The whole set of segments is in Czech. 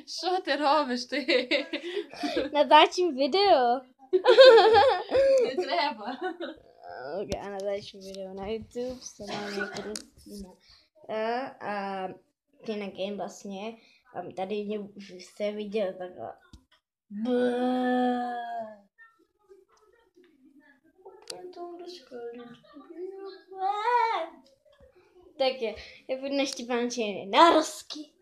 Що ти робиш ти? Natáčím video. Не треба. Ok, já natáčím video na YouTube, se jmenuje Kristýna. A Tina Game vlastně. A tady mě už jste viděl takhle. Tak já budu na Štěpánčiny narosky.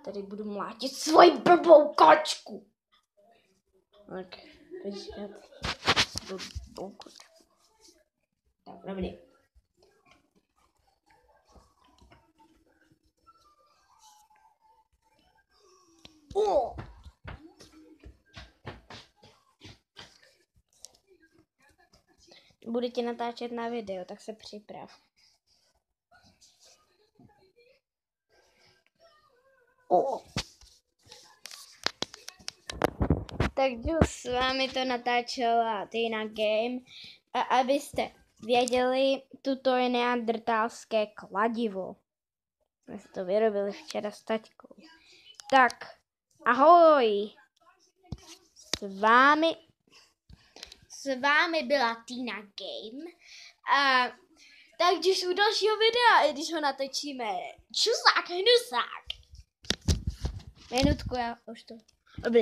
Tady budu mlátit svoji blbou kočku. Tak, počkat. Blbou kočku. Tak, dobrý. Budu tě natáčet na video, tak se připrav. Takže s vámi to natáčela Tina Game. A abyste věděli, tuto je neandrtálské kladivo. Jsme si to vyrobili včera s taťkou. Tak, ahoj. S vámi byla Tina Game. A takže u dalšího videa, i když ho natočíme čusák, hnusák. Minutku, já už to... Dobrý.